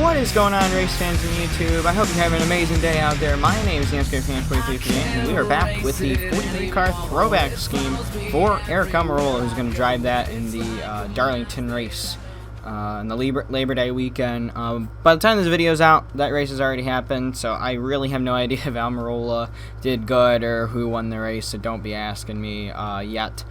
What is going on, race fans on YouTube? I hope you're having an amazing day out there. My name is NASCAR Fan 2338, and we are back with the 43-car throwback scheme for Eric Almirola, who's going to drive that in the Darlington race in the Labor Day weekend. By the time this video is out, that race has already happened, so I really have no idea if Almirola did good or who won the race, so don't be asking me yet.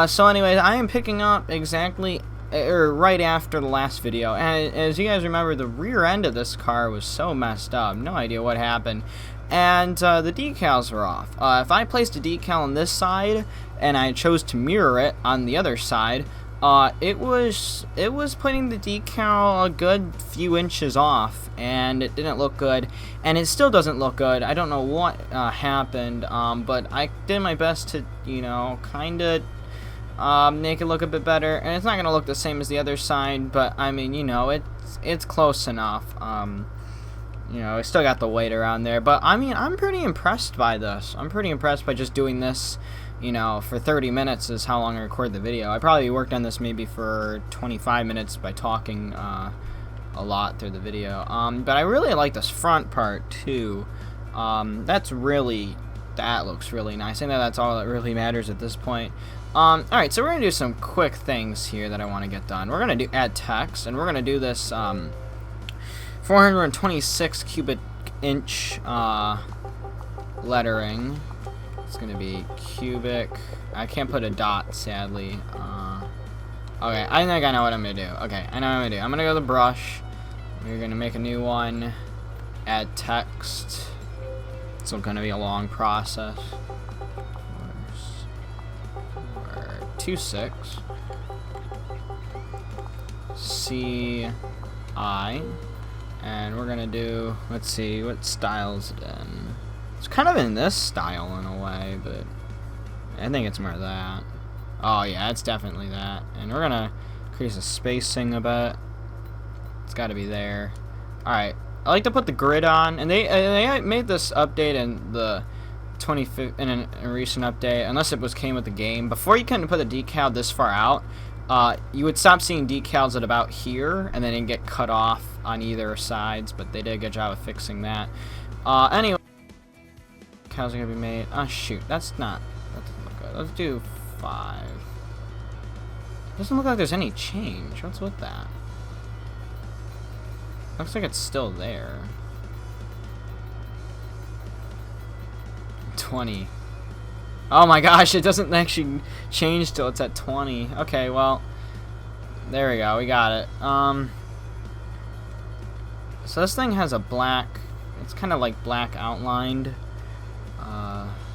So anyways, I am picking up exactly right after the last video, and as you guys remember, the rear end of this car was so messed up, no idea what happened, and the decals were off. If I placed a decal on this side and I chose to mirror it on the other side, it was putting the decal a good few inches off, and it didn't look good, and it still doesn't look good. I don't know what happened, but I did my best to, you know, kind of make it look a bit better, and it's not gonna look the same as the other side, but I mean, you know, it's close enough. You know, I still got the weight around there, but I mean, I'm pretty impressed by this. I'm pretty impressed by just doing this, you know, for 30 minutes is how long I record the video. I probably worked on this maybe for 25 minutes by talking a lot through the video. But I really like this front part too. That looks really nice. I think that's all that really matters at this point. Alright, so we're going to do some quick things here that I want to get done. We're going to add text, and we're going to do this 426 cubic inch lettering. It's going to be cubic. I can't put a dot, sadly. Okay, I think I know what I'm going to do. Okay, I know what I'm going to do. I'm going to go to the brush. We're going to make a new one. Add text. It's going to be a long process. 26 CI, and we're gonna do, let's see, what style is it in? It's kind of in this style in a way, but I think it's more of that. Oh yeah, it's definitely that. And we're gonna increase the spacing a bit. It's got to be there. Alright, I like to put the grid on, and they made this update in the in a recent update, unless it came with the game. Before, you couldn't put a decal this far out. You would stop seeing decals at about here, and then it'd get cut off on either sides, but they did a good job of fixing that. Anyway, decals are gonna be made. Oh shoot, that doesn't look good. Let's do 5. Doesn't look like there's any change. What's with that? Looks like it's still there. 20. Oh my gosh, it doesn't actually change till it's at 20. Okay, well, there we go, we got it. So this thing has a black, it's kind of like black outlined.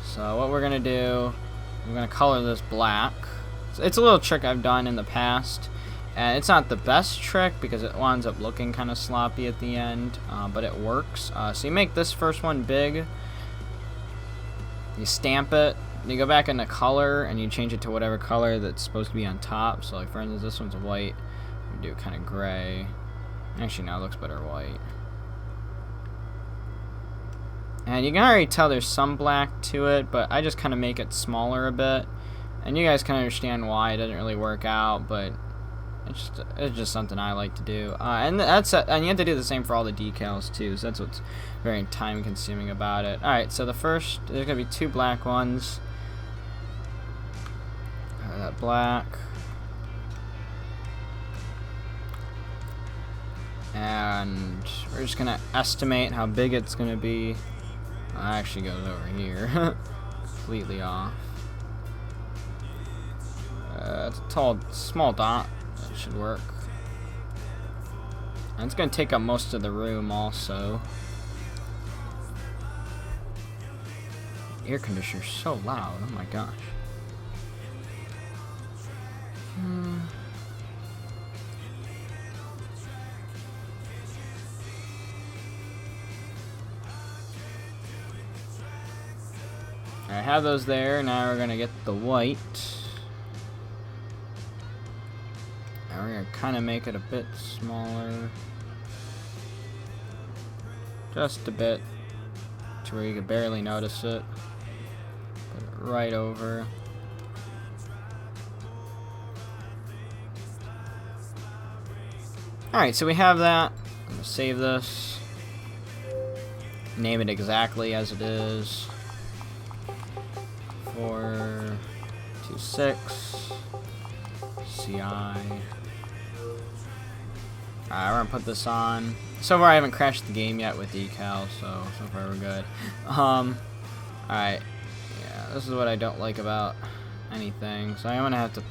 So what we're gonna do, we're gonna color this black. It's a little trick I've done in the past, and it's not the best trick because it winds up looking kind of sloppy at the end, but it works. So you make this first one big. You stamp it, you go back into color, and you change it to whatever color that's supposed to be on top. So, like, for instance, this one's white. We do kind of gray. Actually, no, it looks better white. And you can already tell there's some black to it, but I just kind of make it smaller a bit. And you guys can understand why it doesn't really work out, but it's just something I like to do. And you have to do the same for all the decals too, so that's what's very time consuming about it. Alright, so there's gonna be 2 black ones. That black. And we're just gonna estimate how big it's gonna be. It actually goes over here. Completely off. It's a small dot. That should work. And it's going to take up most of the room also. The air conditioner's so loud. Oh my gosh. I have those there. Now we're going to get the white. We're going to kind of make it a bit smaller. Just a bit. To where you can barely notice it. Put it right over. Alright, so we have that. I'm gonna save this. Name it exactly as it is. 426 CI. Alright, we're gonna put this on. So far I haven't crashed the game yet with decals, so far we're good. Alright. Yeah, this is what I don't like about anything. So I'm gonna have to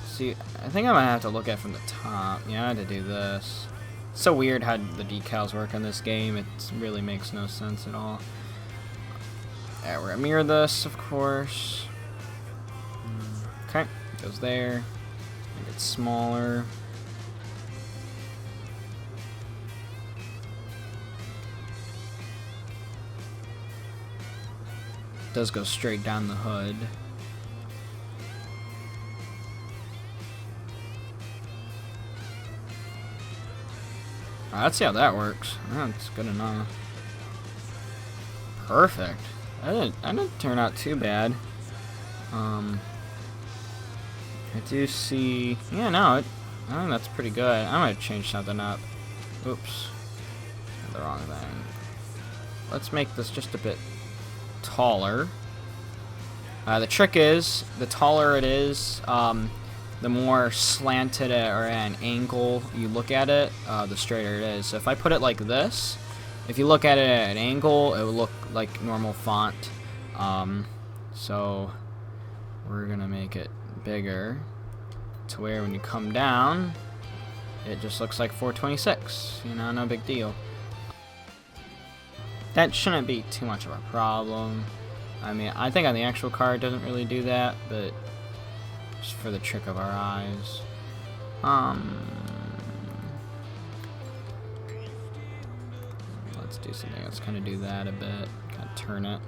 see, I think I'm gonna have to look at it from the top. Yeah, I had to do this. It's so weird how the decals work on this game. It really makes no sense at all. Alright, we're gonna mirror this, of course. Okay, goes there. Make it smaller. It does go straight down the hood. Let's see how that works. That's good enough. Perfect. That didn't turn out too bad. I do see. Yeah, no, I think that's pretty good. I'm gonna change something up. Oops, the wrong thing. Let's make this just a bit taller. The trick is, the taller it is, the more slanted or at an angle you look at it, the straighter it is. So if I put it like this, if you look at it at an angle, it will look like normal font. So we're gonna make it bigger to where when you come down, it just looks like 426. You know, no big deal. That shouldn't be too much of a problem. I mean, I think on the actual car it doesn't really do that, but just for the trick of our eyes. Let's do something. Let's kind of do that a bit. Kind of turn it.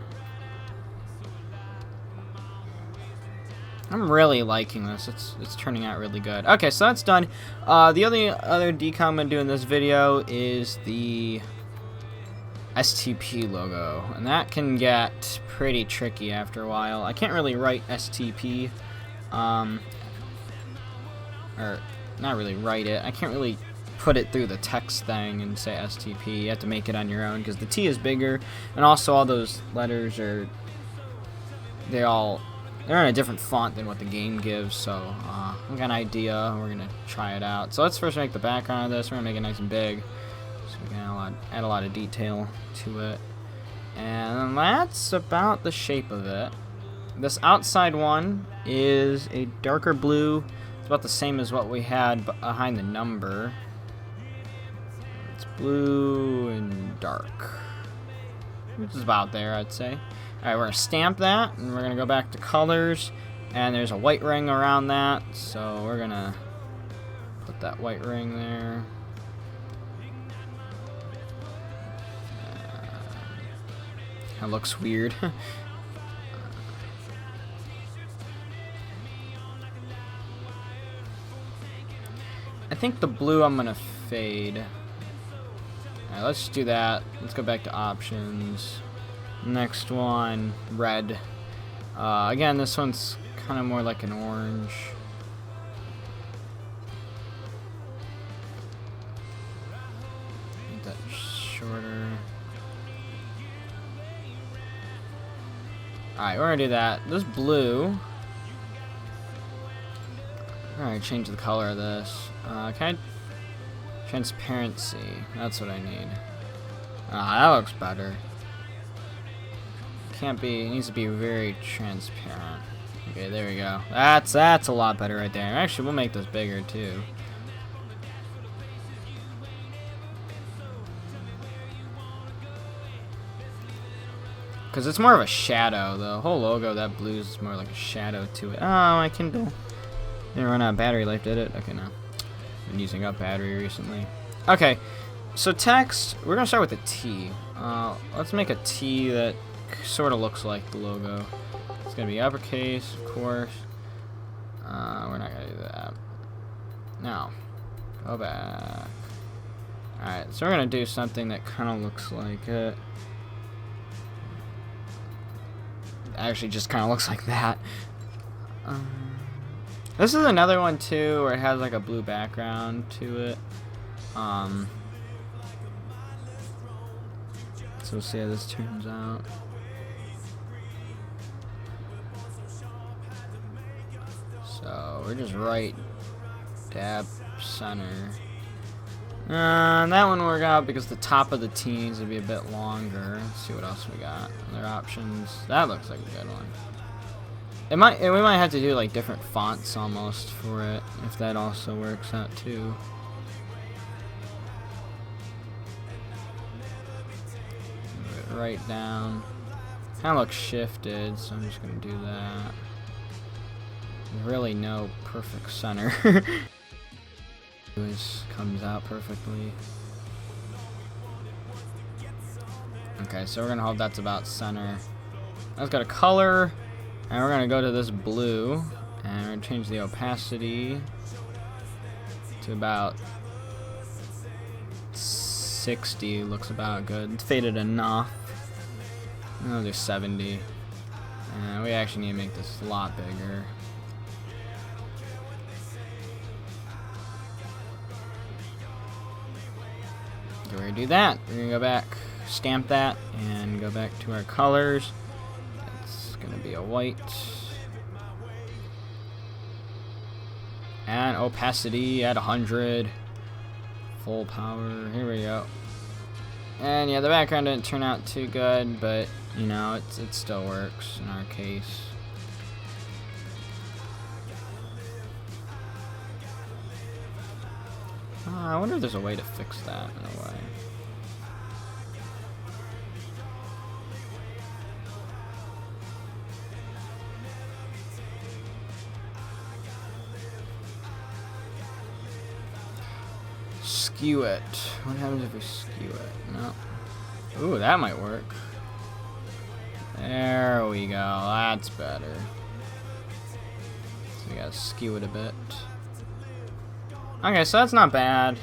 I'm really liking this. It's turning out really good. Okay, so that's done. The other decal I'm gonna do in this video is the STP logo, and that can get pretty tricky after a while. I can't really write STP, or not really write it. I can't really put it through the text thing and say STP. You have to make it on your own because the T is bigger, and also all those letters are they're in a different font than what the game gives. So we got an idea. We're gonna try it out. So let's first make the background of this. We're gonna make it nice and big, so we can add a lot of detail to it. And that's about the shape of it. This outside one is a darker blue. It's about the same as what we had behind the number. It's blue and dark, which is about there, I'd say. Alright, we're going to stamp that, and we're going to go back to colors, and there's a white ring around that, so we're going to put that white ring there. That looks weird. I think the blue I'm going to fade. Alright, let's do that. Let's go back to options. Next one, red. Again, this one's kind of more like an orange. Make that shorter. Alright, we're gonna do that. This blue. Alright, change the color of this. Transparency. That's what I need. That looks better. Can't be, it needs to be very transparent. Okay, there we go. That's a lot better right there. Actually, we'll make this bigger too. Because it's more of a shadow. The whole logo, that blue is more like a shadow to it. Oh, my Kindle didn't run out of battery life, did it? Okay, no. Been using up battery recently. Okay, so text, we're gonna start with a T. Let's make a T that sort of looks like the logo. It's gonna be uppercase, of course. We're not gonna do that. No. Go back. Alright, so we're gonna do something that kind of looks like it. Actually, just kind of looks like that. This is another one too where it has like a blue background to it. So we'll see how this turns out. So we're just right dab center. That one worked out because the top of the T needs to be a bit longer. Let's see what else we got. Other options. That looks like a good one. We might have to do like different fonts almost for it, if that also works out too. Move it right down. Kind of looks shifted, so I'm just gonna do that. Really no perfect center. This comes out perfectly. Okay, so we're gonna hold that's about center. That's got a color, and we're gonna go to this blue, and we're gonna change the opacity to about 60. Looks about good. It's faded enough. I'll do 70. And we actually need to make this a lot bigger. So we're gonna do that. We're gonna go back, stamp that, and go back to our colors. It's gonna be a white. And opacity at 100. Full power. Here we go. And yeah, the background didn't turn out too good, but you know, it still works in our case. I wonder if there's a way to fix that in a way. Skew it. What happens if we skew it? No. Ooh, that might work. There we go. That's better. So we gotta skew it a bit. Okay, so that's not bad.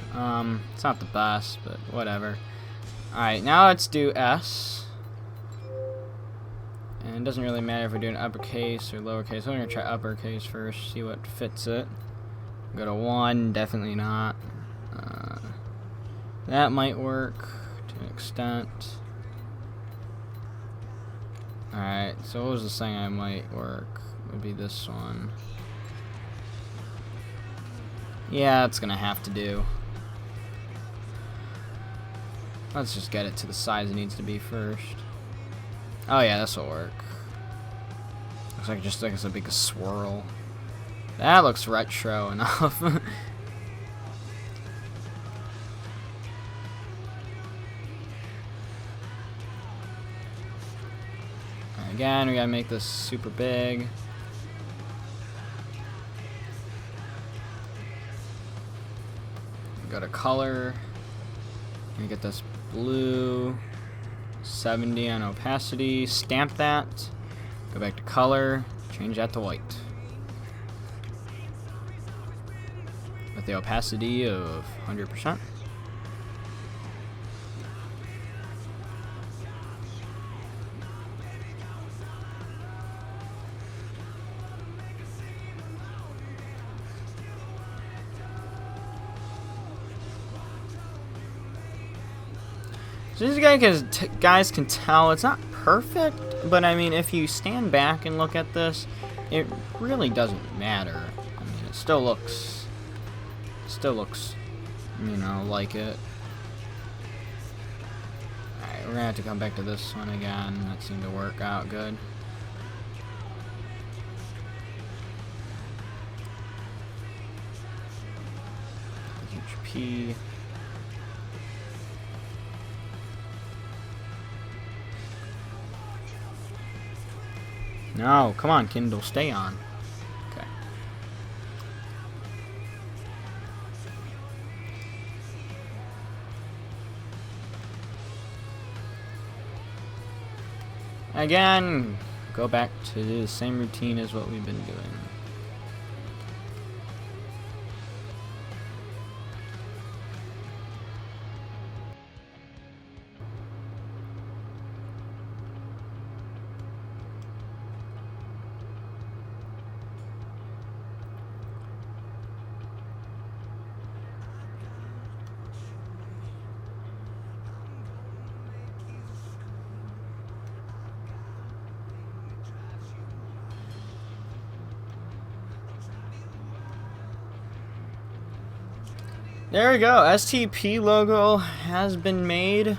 It's not the best, but whatever. Alright, now let's do S. And it doesn't really matter if we're doing uppercase or lowercase. We're gonna try uppercase first, see what fits it. Go to 1, definitely not. That might work to an extent. Alright, so what was the thing I might work? Would be this one. Yeah, it's gonna have to do. Let's just get it to the size it needs to be first. Oh yeah, this will work. Looks like just like it's a big swirl. That looks retro enough. Again, we gotta make this super big. Go to color. And get this blue. 70 on opacity. Stamp that. Go back to color. Change that to white. With the opacity of 100%. So these guys can tell it's not perfect, but I mean, if you stand back and look at this, it really doesn't matter. I mean, it still looks, you know, like it. Alright, we're gonna have to come back to this one again. That seemed to work out good. P. No, come on, Kindle, stay on. Okay. Again, go back to the same routine as what we've been doing. There we go. STP logo has been made.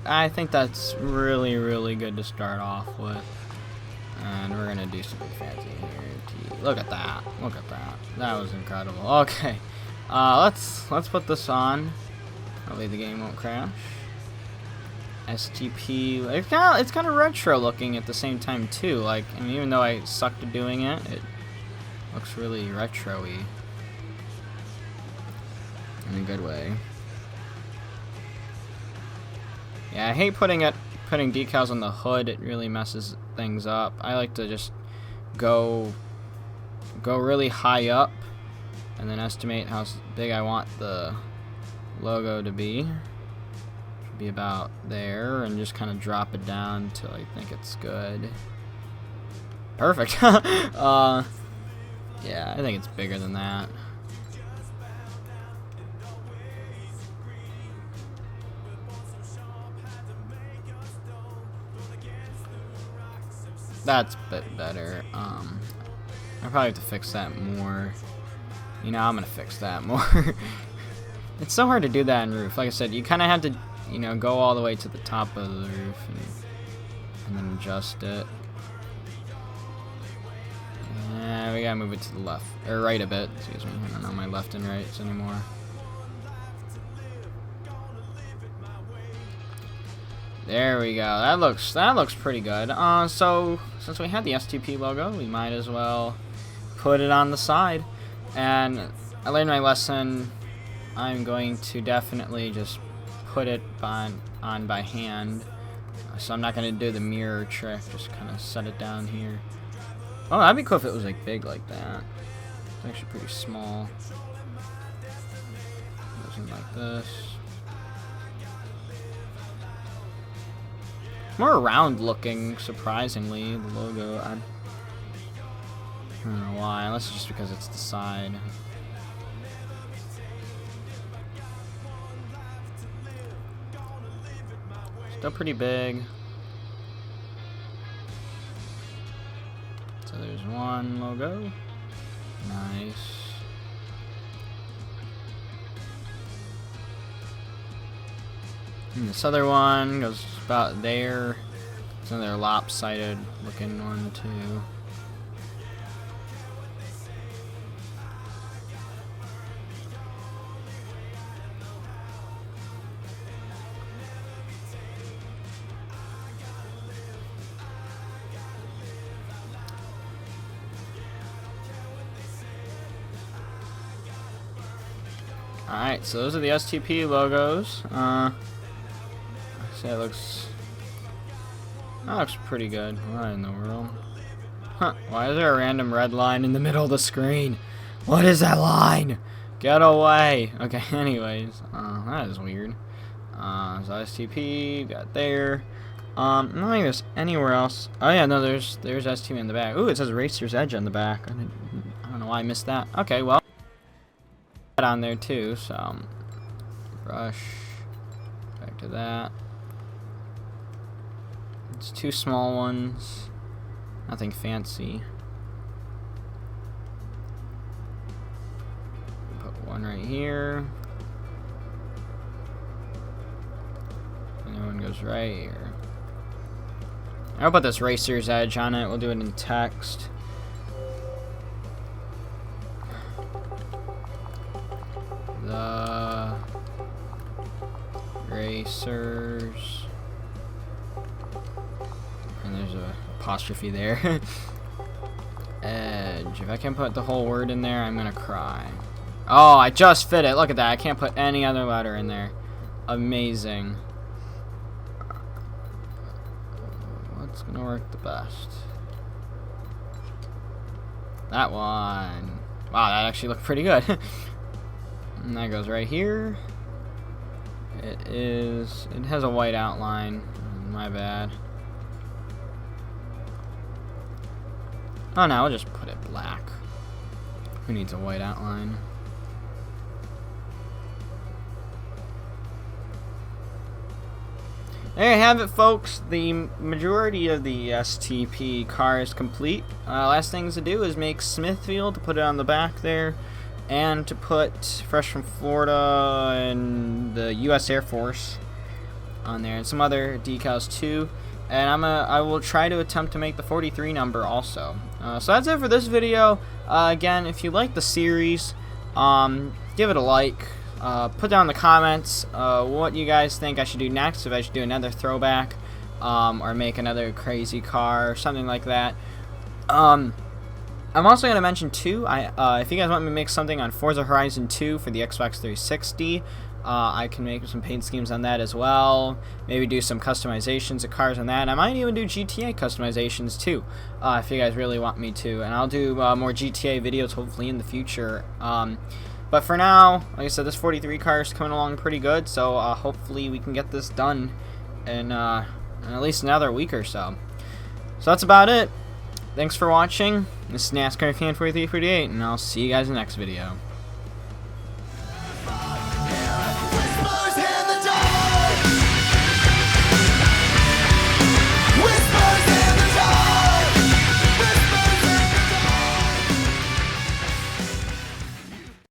I think that's really, really good to start off with. And we're gonna do something fancy here. Look at that. Look at that. That was incredible. Okay. Let's put this on. Hopefully the game won't crash. STP. It's kind of retro looking at the same time too. Like, I mean, even though I sucked at doing it, it looks really retro-y in a good way. Yeah, I hate putting decals on the hood. It really messes things up. I like to just go really high up and then estimate how big I want the logo to be. Should be about there, and just kind of drop it down till I think it's good. Perfect. Yeah, I think it's bigger than that. That's a bit better. I probably have to fix that more. You know, I'm gonna fix that more. It's so hard to do that in roof. Like I said, you kind of have to, you know, go all the way to the top of the roof and then adjust it. Yeah, we gotta move it to the left or right a bit. Excuse me. I don't know my left and rights anymore. There we go. That looks pretty good. So since we had the STP logo, we might as well put it on the side. And I learned my lesson. I'm going to definitely just put it on by hand. So I'm not going to do the mirror trick. Just kind of set it down here. Oh, that'd be cool if it was like big like that. It's actually pretty small. Something like this. More round looking, surprisingly, the logo. I don't know why, unless it's just because it's the side. Still pretty big. So there's one logo. Nice. And this other one goes about there. It's another lopsided looking one too. Alright, so those are the STP logos. That looks pretty good. What in the world? Huh, why is there a random red line in the middle of the screen? What is that line? Get away! Okay, anyways. That is weird. So STP, got there. I don't think there's anywhere else. Oh yeah, no, there's STP in the back. Ooh, it says Racer's Edge on the back. I don't know why I missed that. Okay, well. On there too, so. Brush. Back to that. It's two small ones. Nothing fancy. Put one right here. And the one goes right here. I'll put this Racer's Edge on it. We'll do it in text. The Racers. And there's a apostrophe there. Edge. If I can put the whole word in there, I'm gonna cry. Oh, I just fit it. Look at that. I can't put any other letter in there. Amazing. What's gonna work the best? That one. Wow, that actually looked pretty good. And that goes right here. It has a white outline. My bad. Oh no, I'll just put it black. Who needs a white outline? There you have it, folks. The majority of the STP car is complete. Last things to do is make Smithfield, to put it on the back there, and to put Fresh from Florida and the U.S. Air Force on there, and some other decals too. And I will try to attempt to make the 43 number also. So that's it for this video. Again, if you like the series, give it a like. Put down in the comments what you guys think I should do next. If I should do another throwback, or make another crazy car or something like that. I'm also going to mention too, if you guys want me to make something on Forza Horizon 2 for the Xbox 360, I can make some paint schemes on that as well. Maybe do some customizations of cars on that. I might even do GTA customizations too, if you guys really want me to. And I'll do more GTA videos hopefully in the future. But for now, like I said, this 43 car is coming along pretty good, so hopefully we can get this done in at least another week or so. So that's about it. Thanks for watching. This is NASCAR Fan 4348, and I'll see you guys in the next video.